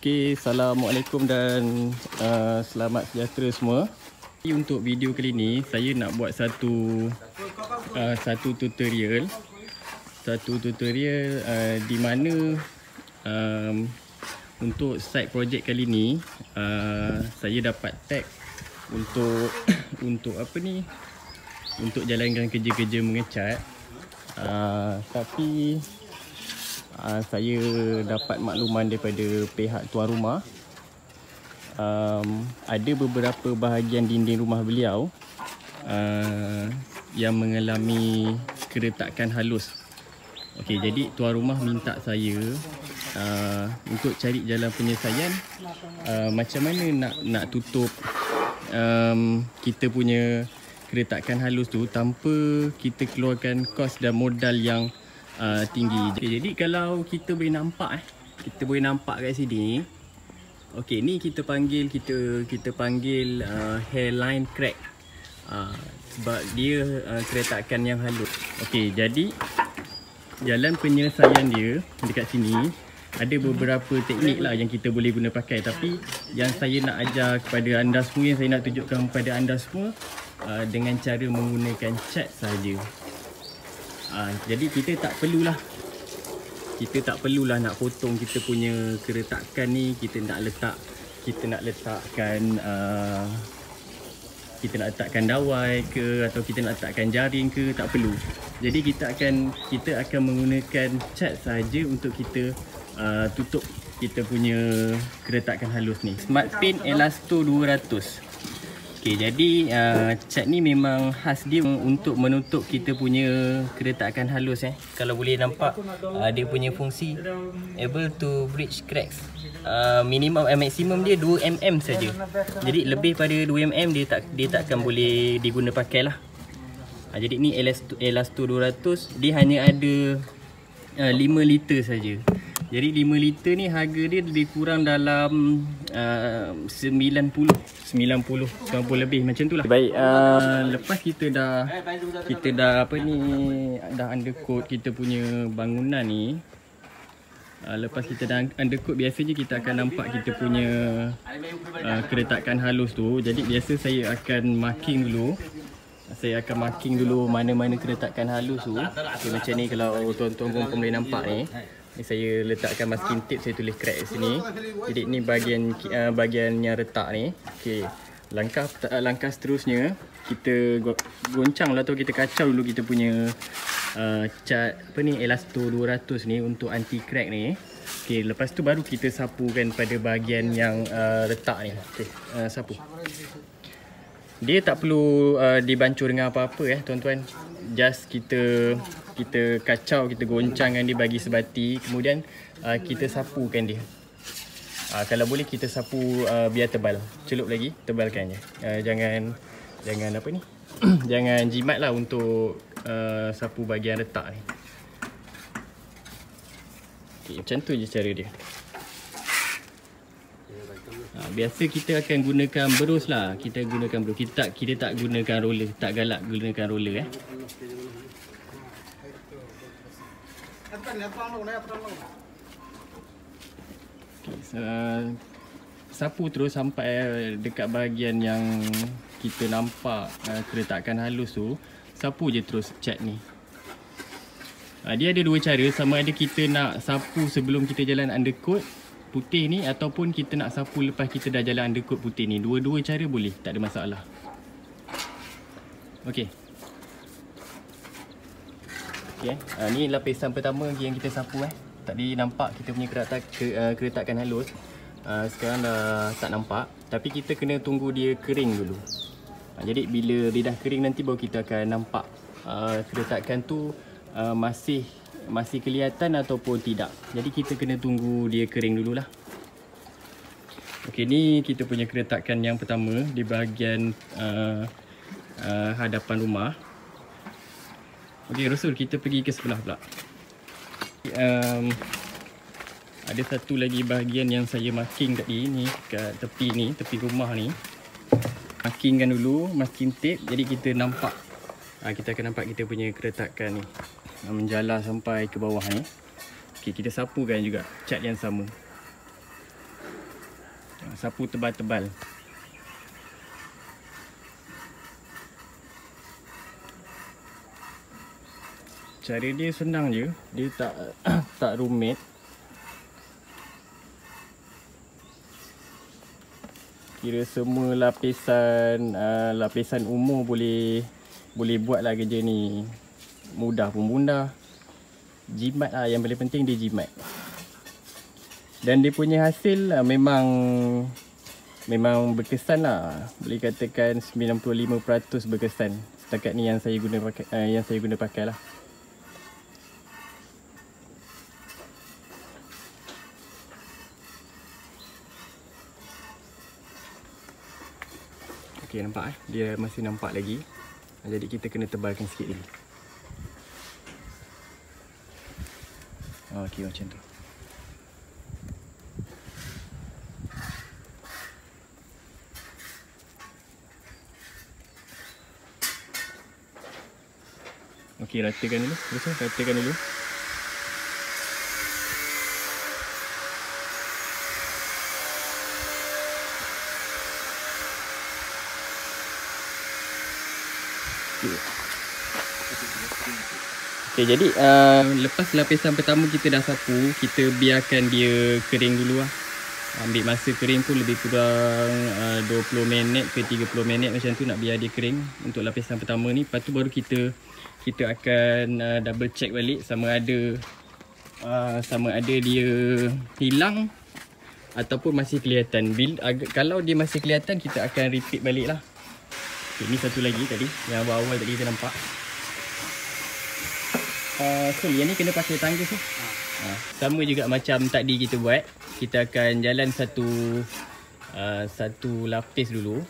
Okey, Assalamualaikum dan selamat sejahtera semua. Untuk video kali ni saya nak buat satu tutorial di mana untuk side project kali ni saya dapat tag untuk apa ni, untuk jalankan kerja-kerja mengecat. Tapi saya dapat makluman daripada pihak tuan rumah, ada beberapa bahagian dinding rumah beliau yang mengalami keretakan halus. Okey, jadi tuan rumah minta saya untuk cari jalan penyelesaian, macam mana nak tutup kita punya keretakan halus tu tanpa kita keluarkan kos dan modal yang tinggi. Jadi kalau kita boleh nampak kat sini. Okey, ni kita panggil hairline crack. Sebab dia keretakan yang halus. Okey, jadi jalan penyelesaian dia dekat sini ada beberapa teknik lah yang kita boleh guna pakai, tapi yang saya nak ajar kepada anda semua, yang saya nak tunjukkan kepada anda semua dengan cara menggunakan cat saja. Jadi kita tak perlulah nak potong kita punya keretakan ni. Kita nak letakkan dawai ke, atau kita nak letakkan jaring ke, tak perlu. Jadi kita akan menggunakan cat saja untuk kita tutup kita punya keretakan halus ni. Smart Paint Elasto 200. Okey, jadi cat ni memang khas dia untuk menutup kita punya keretakan halus. Kalau boleh nampak, dia punya fungsi able to bridge cracks. Maksimum dia 2mm saja. Jadi lebih pada 2mm dia tak akan boleh diguna pakai lah. Jadi ni Elasto 200, dia hanya ada 5 liter saja. Jadi 5 liter ni harga dia lebih kurang dalam 90 lebih macam tu lah. Baik, lepas kita dah undercoat kita punya bangunan ni. Lepas kita dah undercoat, biasanya kita akan nampak kita punya keretakan halus tu. Jadi biasa saya akan marking dulu mana-mana keretakan halus tu. Okay, macam ni, kalau tuan-tuan pun boleh nampak ni. Saya letakkan masking tape, saya tulis crack di sini. Jadi ni bahagian yang retak ni. Okey, langkah seterusnya kita goncang lah, atau kita kacau dulu kita punya cat Elasto 200 ni untuk anti crack ni. Okey, lepas tu baru kita sapukan pada bahagian yang retak ni. Okey, sapu. Dia tak perlu dibancur dengan apa-apa tuan-tuan. Just kita kacau, kita goncangkan dia bagi sebati, kemudian kita sapukan dia. Kalau boleh kita sapu biar tebal, celup lagi, tebalkan je. Jangan jangan jimat lah untuk sapu bahagian retak ni. Okay, macam tu je cara dia. Biasa kita akan gunakan berus lah. Kita tak gunakan roller, tak galak gunakan roller. Sapu terus sampai dekat bahagian yang kita nampak keretakan halus tu. Sapu je terus cat ni. Dia ada dua cara, sama ada kita nak sapu sebelum kita jalan undercoat putih ni, ataupun kita nak sapu lepas kita dah jalan undercoat putih ni. Dua-dua cara boleh, tak ada masalah. Okey. Okay, ni lapisan pertama yang kita sapu. Tadi nampak kita punya keretakan halus. Sekarang dah tak nampak, tapi kita kena tunggu dia kering dulu. Jadi bila dia dah kering, nanti baru kita akan nampak keretakan tu masih kelihatan ataupun tidak. Jadi kita kena tunggu dia kering dululah. Okey, ni kita punya keretakan yang pertama di bahagian hadapan rumah. Okey, Rasul, kita pergi ke sebelah pula. Ada satu lagi bahagian yang saya marking tadi ni, kat tepi rumah ni. Markingkan dulu, masking tape. Jadi kita nampak, kita akan nampak kita punya keretakan ni menjalar sampai ke bawah ni. Okey, kita sapukan juga cat yang sama. Sapu tebal-tebal. Cara dia senang je, dia tak tak rumit. Kira semua lapisan umur boleh buatlah kerja ni. Mudah pun mudah. Jimat lah, yang paling penting dia jimat. Dan dia punya hasil memang berkesan lah. Boleh katakan 95% berkesan. Setakat ni yang saya guna pakai lah. Okey, nampak dia masih nampak lagi. Jadi kita kena tebalkan sikit dulu. Okey, macam tu. Okey, ratakan dulu. Ratakan dulu. Okay, jadi lepas lapisan pertama kita dah sapu, kita biarkan dia kering dulu lah. Ambil masa kering pun lebih kurang 20 minit ke 30 minit macam tu, nak biar dia kering untuk lapisan pertama ni. Lepas tu baru kita akan double check balik sama ada dia hilang ataupun masih kelihatan. Kalau dia masih kelihatan, kita akan repeat balik lah. Okay, ni satu lagi tadi, yang awal tadi kita nampak. So yang ni kena pakai tangga tu. Sama juga macam tadi kita buat. Kita akan jalan satu lapis dulu.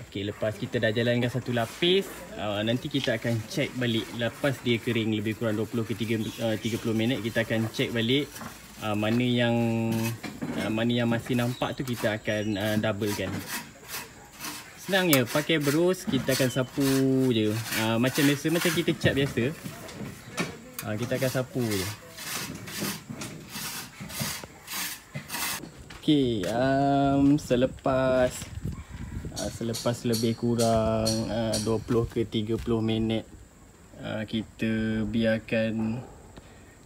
Okey, lepas kita dah jalankan satu lapis, nanti kita akan check balik lepas dia kering lebih kurang 20 ke 30 minit. Kita akan check balik mana yang masih nampak tu, kita akan doublekan. Senang je, pakai berus kita akan sapu je. Macam biasa, macam kita cat biasa. Kita akan sapu je. Okey, selepas lebih kurang 20 ke 30 minit, kita biarkan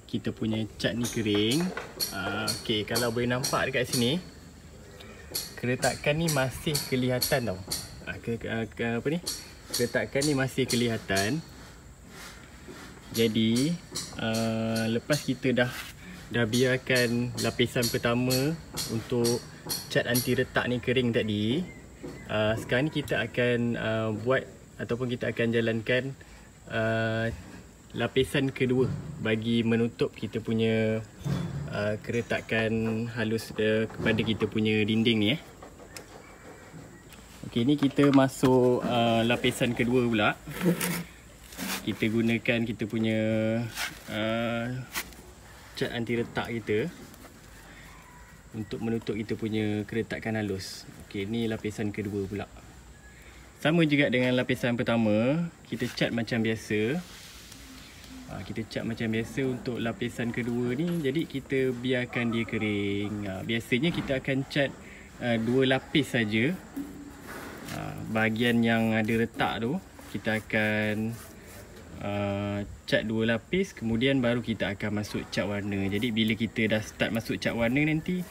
kita punya cat ni kering. Okey, kalau boleh nampak dekat sini, keretakan ni masih kelihatan tau. Keretakan ni masih kelihatan. Jadi lepas kita dah biarkan lapisan pertama untuk cat anti retak ni kering tadi, sekarang ni kita akan buat ataupun kita akan jalankan lapisan kedua bagi menutup kita punya keretakan halus kepada kita punya dinding ni. Okey, ni kita masuk lapisan kedua pula. Kita gunakan kita punya cat anti retak kita untuk menutup kita punya keretakan halus. Okey, ni lapisan kedua pula. Sama juga dengan lapisan pertama, kita cat macam biasa. Kita cat macam biasa untuk lapisan kedua ni. Jadi kita biarkan dia kering. Biasanya kita akan cat 2 lapis saja. Bahagian yang ada retak tu kita akan cat 2 lapis, kemudian baru kita akan masuk cat warna. Jadi bila kita dah start masuk cat warna nanti,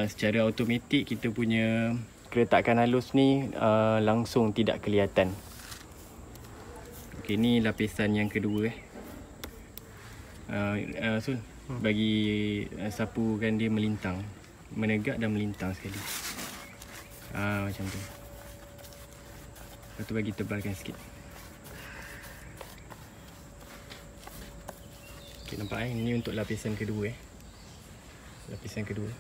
secara automatik kita punya keretakan halus ni langsung tidak kelihatan. Okey, ni lapisan yang kedua. So bagi sapukan dia melintang, menegak dan melintang sekali. Macam tu. Lepas tu bagi tebalkan sikit. Okay, nampak ini untuk lapisan kedua. Lapisan kedua.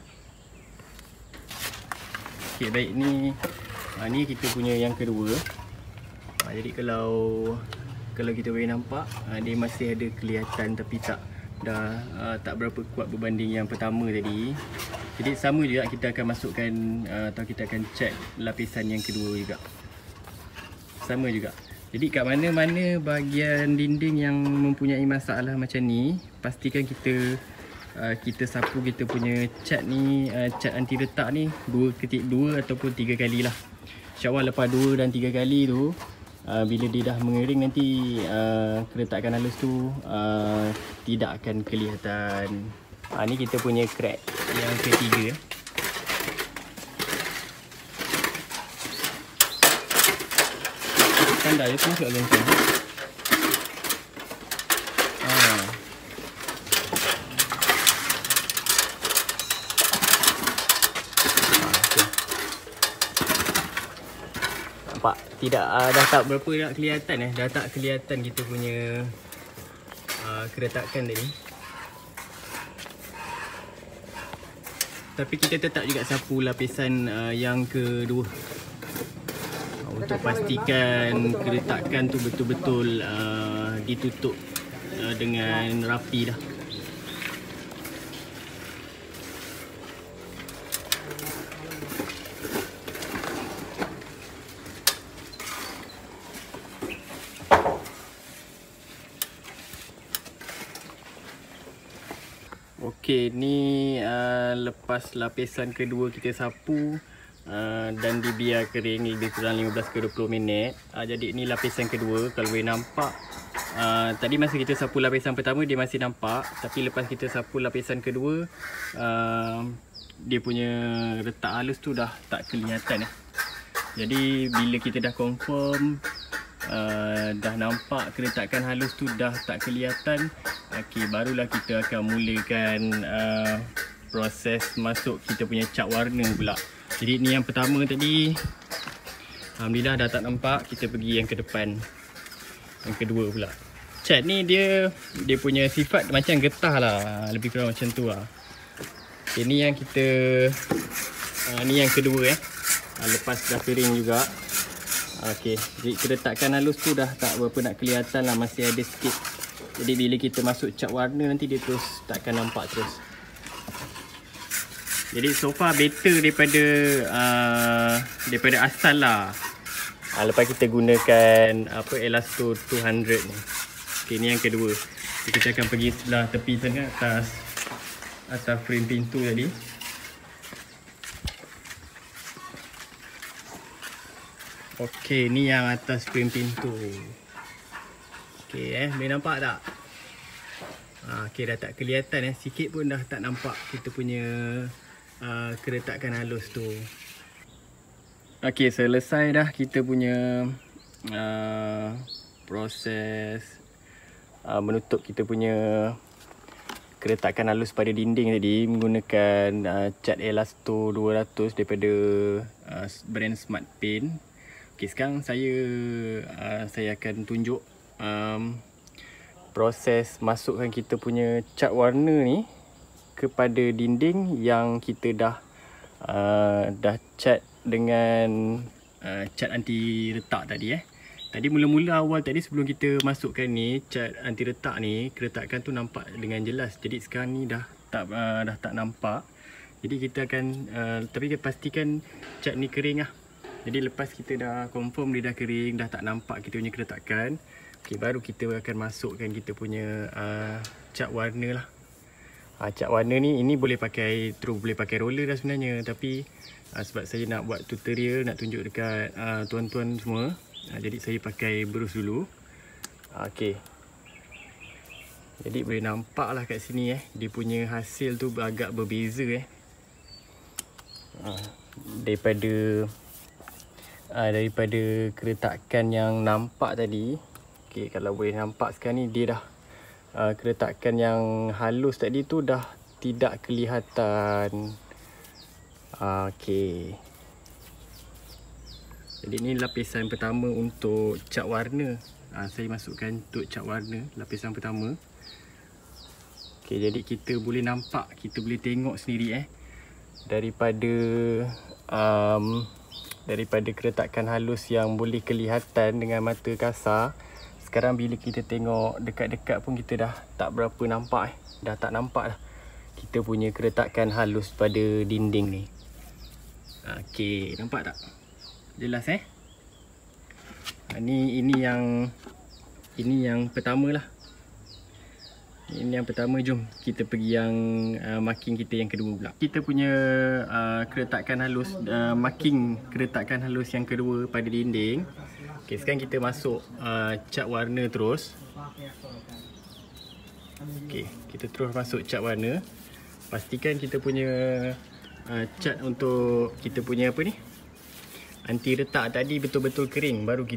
Okay, baik, ni kita punya yang kedua. Jadi kalau kita boleh nampak, dia masih ada kelihatan tapi tak berapa kuat berbanding yang pertama tadi. Jadi sama juga kita akan masukkan atau kita akan check lapisan yang kedua juga. Sama juga. Jadi kat mana-mana bahagian dinding yang mempunyai masalah macam ni, pastikan kita kita sapu kita punya cat ni, cat anti retak ni 2 ataupun 3 kali lah. InsyaAllah lepas 2 dan 3 kali tu, bila dia dah mengering nanti keretakan halus tu tidak akan kelihatan. Ni kita punya crack yang ketiga. Standar je tu masuk dalam tu. Nampak? Tidak, dah tak berapa nak kelihatan dah tak kelihatan kita punya keretakan tadi. Tapi kita tetap juga sapu lapisan yang kedua untuk pastikan keretakan tu betul-betul ditutup dengan rapi dah. Okey, ni lepas lapisan kedua kita sapu dan dibiar kering lebih kurang 15 ke 20 minit. Jadi ni lapisan kedua. Kalau boleh nampak, tadi masa kita sapu lapisan pertama dia masih nampak, tapi lepas kita sapu lapisan kedua, dia punya retak halus tu dah tak kelihatan. Jadi bila kita dah confirm dah nampak keretakan halus tu dah tak kelihatan, okey, barulah kita akan mulakan proses masuk kita punya cat warna pula. Jadi ni yang pertama tadi, alhamdulillah dah tak nampak. Kita pergi yang ke depan, yang kedua pula. Cat ni dia punya sifat macam getah lah, lebih kurang macam tu lah. Okay, ni yang kita ni yang kedua lepas dah kering juga. Okey, jadi keretakan halus tu dah tak berapa nak kelihatan lah, masih ada sikit. Jadi bila kita masuk cat warna nanti dia terus takkan nampak terus. Jadi so far better daripada asal lah. Lepas kita gunakan Elasto 200 ni. Okey, ni yang kedua. Jadi kita akan pergi sebelah tepi sana, atas frame pintu tadi. Okey, ni yang atas frame pintu. Okey, boleh nampak tak? Okey, dah tak kelihatan sikit pun dah tak nampak kita punya keretakan halus tu. Okey, selesai dah kita punya proses menutup kita punya keretakan halus pada dinding tadi menggunakan cat Elasto 200 daripada brand Smart Paint. Okey, sekarang saya akan tunjuk proses masukkan kita punya cat warna ni kepada dinding yang kita dah cat dengan cat anti retak tadi. Tadi mula-mula awal tadi sebelum kita masukkan ni cat anti retak ni, keretakan tu nampak dengan jelas. Jadi sekarang ni dah tak nampak. Jadi kita akan tapi pastikan cat ni kering lah. Jadi lepas kita dah confirm dia dah kering, dah tak nampak kita punya keretakan, okey, baru kita akan masukkan kita punya cat warna lah. Cat warna ni, ini boleh pakai roller dah sebenarnya, tapi sebab saya nak buat tutorial, nak tunjuk dekat tuan-tuan semua, jadi saya pakai brush dulu. Okey, jadi boleh nampak lah kat sini dia punya hasil tu agak berbeza daripada keretakan yang nampak tadi. Okey, kalau boleh nampak sekarang ni dia dah keretakan yang halus tadi tu dah tidak kelihatan. Okey, jadi ni lapisan pertama untuk cat warna. Saya masukkan untuk cat warna lapisan pertama. Okey, jadi kita boleh nampak, kita boleh tengok sendiri daripada keretakan halus yang boleh kelihatan dengan mata kasar. Sekarang bila kita tengok dekat-dekat pun kita dah tak berapa nampak dah tak nampak dah kita punya keretakan halus pada dinding ni. Okey, nampak tak? Jelas ini yang pertama lah. Ini yang pertama, jom kita pergi yang marking kita yang kedua pula. Kita punya keretakan halus, marking keretakan halus yang kedua pada dinding. Okay, sekarang kita masuk cat warna terus. Okay, kita terus masuk cat warna. Pastikan kita punya cat untuk kita punya apa ni, anti retak tadi betul-betul kering, baru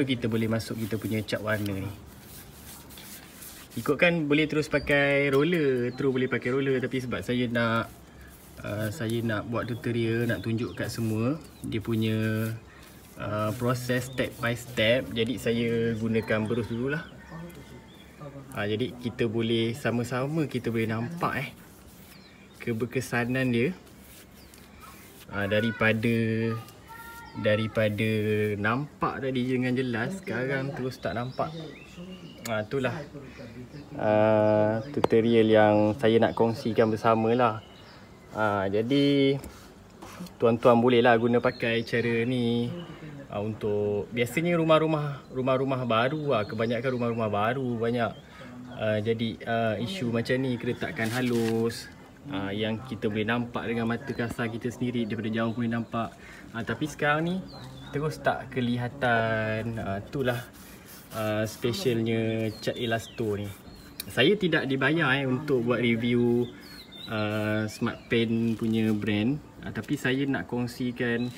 kita boleh masuk kita punya cat warna ni. Ikutkan boleh terus pakai roller, tapi sebab saya nak buat tutorial, nak tunjuk kat semua dia punya proses step by step, jadi saya gunakan berus dululah. Jadi kita boleh sama-sama kita boleh nampak keberkesanan dia, daripada nampak tadi dengan jelas, sekarang terus tak nampak. Itulah tutorial yang saya nak kongsikan bersama lah. Jadi tuan-tuan bolehlah guna pakai cara ni untuk biasanya rumah-rumah baru, kebanyakan rumah-rumah baru banyak jadi isu macam ni, keretakan halus yang kita boleh nampak dengan mata kasar kita sendiri, daripada jauh boleh nampak. Tapi sekarang ni terus tak kelihatan. Itulah specialnya cat elasto ni. Saya tidak dibayar untuk buat review Smart Paint punya brand, tapi saya nak kongsikan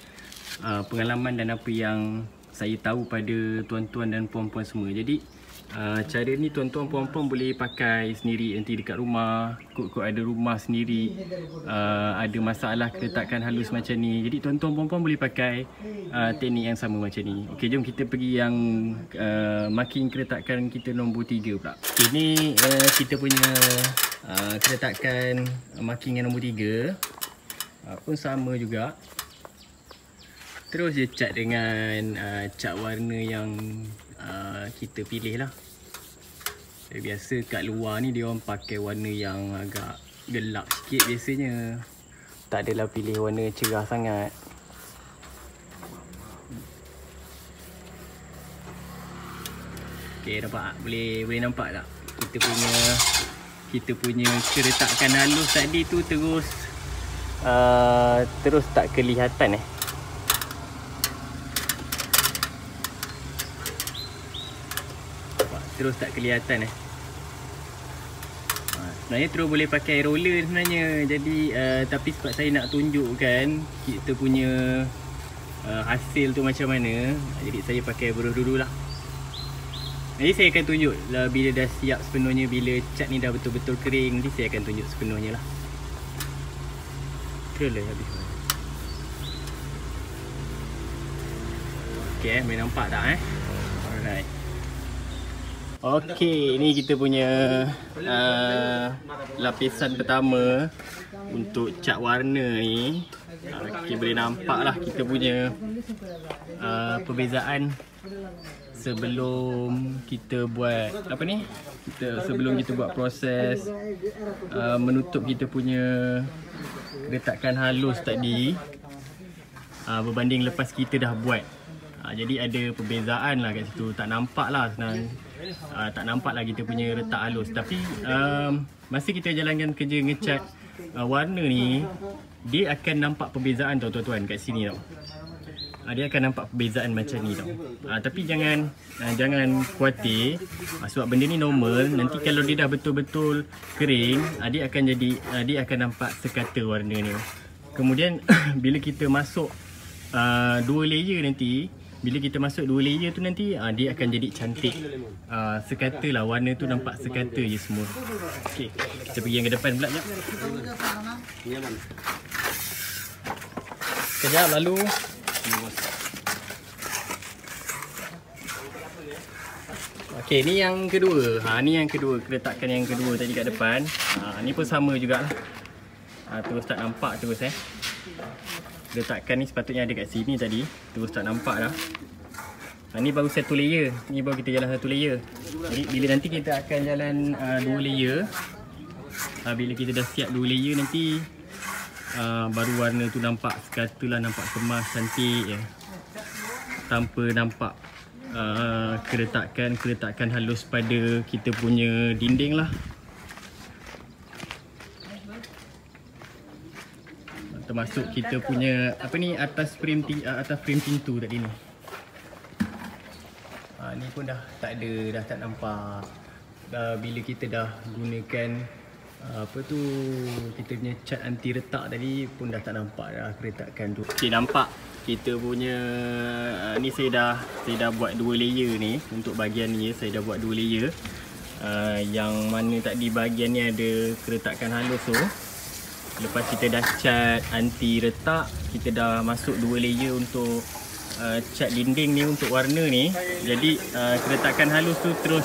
pengalaman dan apa yang saya tahu pada tuan-tuan dan puan-puan semua. Jadi cara ni tuan-tuan puan-puan boleh pakai sendiri nanti dekat rumah. Kok ada rumah sendiri ada masalah keretakan halus macam ni, jadi tuan-tuan puan-puan boleh pakai teknik yang sama macam ni. Okey, jom kita pergi yang marking keretakan kita nombor 3 pula. Ini kita punya keretakan marking yang nombor 3 pun sama juga. Terus je cat dengan cat warna yang kita pilih lah. Biasa kat luar ni dia orang pakai warna yang agak gelap sikit biasanya. Tak adalah pilih warna cerah sangat. Okey, nampak tak? Boleh nampak tak? Kita punya keretakan halus tadi tu terus tak kelihatan terus tak kelihatan sebenarnya terus boleh pakai roller sebenarnya. Jadi tapi sebab saya nak tunjukkan kita punya hasil tu macam mana, jadi saya pakai berus dululah. Nanti saya akan tunjuk bila dah siap sepenuhnya, bila cat ni dah betul-betul kering, nanti saya akan tunjuk sepenuhnya lah. Terus habis. Okey, boleh nampak tak Alright. Okey, ini kita punya lapisan pertama untuk cat warna ni. Okey, boleh nampak lah kita punya perbezaan sebelum kita buat sebelum kita buat proses menutup kita punya keretakan halus tadi berbanding lepas kita dah buat. Jadi ada perbezaan lah kat situ. Tak nampak lah senang. Tak nampak lah kita punya retak halus. Tapi masa kita jalankan kerja ngecat warna ni, dia akan nampak perbezaan tau tuan-tuan kat sini tau. Dia akan nampak perbezaan macam ni tau. Tapi jangan khawatir, sebab benda ni normal. Nanti kalau dia dah betul-betul kering, dia akan nampak sekata warna ni. Kemudian bila kita masuk 2 layer nanti, bila kita masuk 2 layer tu nanti dia akan jadi cantik. Sekata lah, warna tu nampak sekata je semua. Okey, kita pergi yang ke depan pula jap. Sekejap lalu. Okey, ni yang kedua. Ni yang kedua, keretakan yang kedua tadi kat depan. Ni pun sama jugalah. Terus tak nampak terus Keretakan ni sepatutnya ada kat sini tadi, terus tak nampak dah. Ni baru satu layer. Ni baru kita jalan satu layer. Jadi bila nanti kita akan jalan 2 layer, bila kita dah siap 2 layer nanti baru warna tu nampak sekata lah, nampak kemas, cantik tanpa nampak keretakan halus pada kita punya dinding lah. Termasuk kita punya atas frame pintu tadi ni. Ni pun dah tak ada, dah tak nampak. Bila kita dah gunakan kita punya cat anti retak tadi pun dah tak nampak dah keretakan tu. Okey, nampak kita punya ni saya dah buat 2 layer ni. Untuk bahagian ni saya dah buat 2 layer. Yang mana tadi bahagian ni ada keretakan halus tu. Lepas kita dah cat anti retak, kita dah masuk 2 layer untuk cat dinding ni untuk warna ni. Jadi keretakan halus tu terus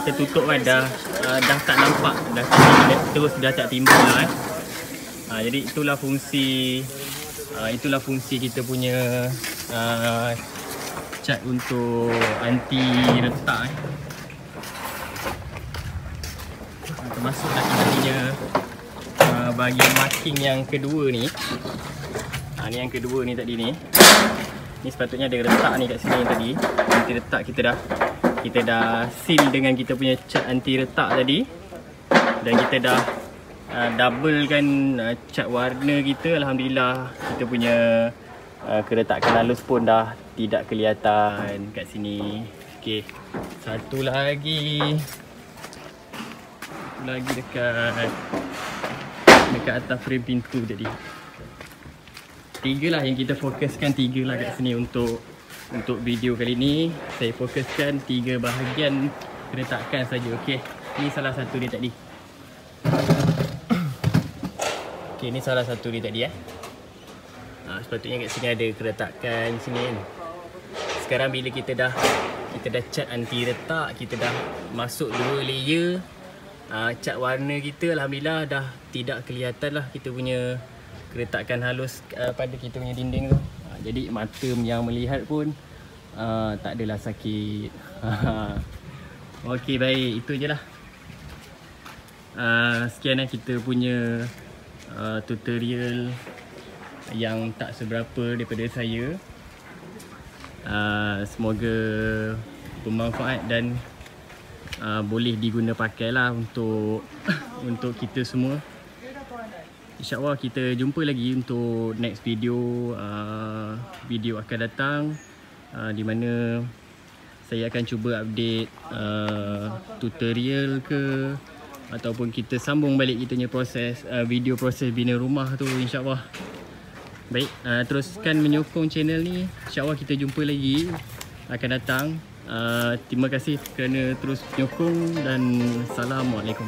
tertutup kan, dah tak nampak, dah tak timbul lah jadi itulah fungsi kita punya cat untuk anti retak termasuk dah kita punya bahagian marking yang kedua ni. Ni yang kedua ni tadi ni. Ni sepatutnya ada retak ni kat sini tadi. Anti retak kita dah seal dengan kita punya cat anti retak tadi. Dan kita dah doublekan cat warna kita. Alhamdulillah kita punya keretakan halus pun dah tidak kelihatan kat sini. Okey. Satu lagi dekat atas frame pintu tadi. 3 lah yang kita fokuskan, 3 lah kat sini untuk video kali ni. Saya fokuskan 3 bahagian keretakan saja. Okey, ni salah satu dia tadi. Okey, ni salah satu dia tadi sepatutnya kat sini ada keretakan sini kan. Sekarang bila kita dah cat anti retak, kita dah masuk 2 layer cat warna kita, alhamdulillah dah tidak kelihatan lah kita punya keretakan halus pada kita punya dinding tu. Jadi mata yang melihat pun tak adalah sakit. Okey, baik, itu je lah. Sekian kita punya tutorial yang tak seberapa daripada saya. Semoga bermanfaat dan boleh diguna pakai lah untuk kita semua. InsyaAllah kita jumpa lagi untuk next video akan datang, di mana saya akan cuba update tutorial ke, ataupun kita sambung balik kita punya proses proses bina rumah tu, insyaAllah. Baik, teruskan menyokong channel ni. InsyaAllah kita jumpa lagi akan datang. Terima kasih kerana terus menyokong dan Assalamualaikum.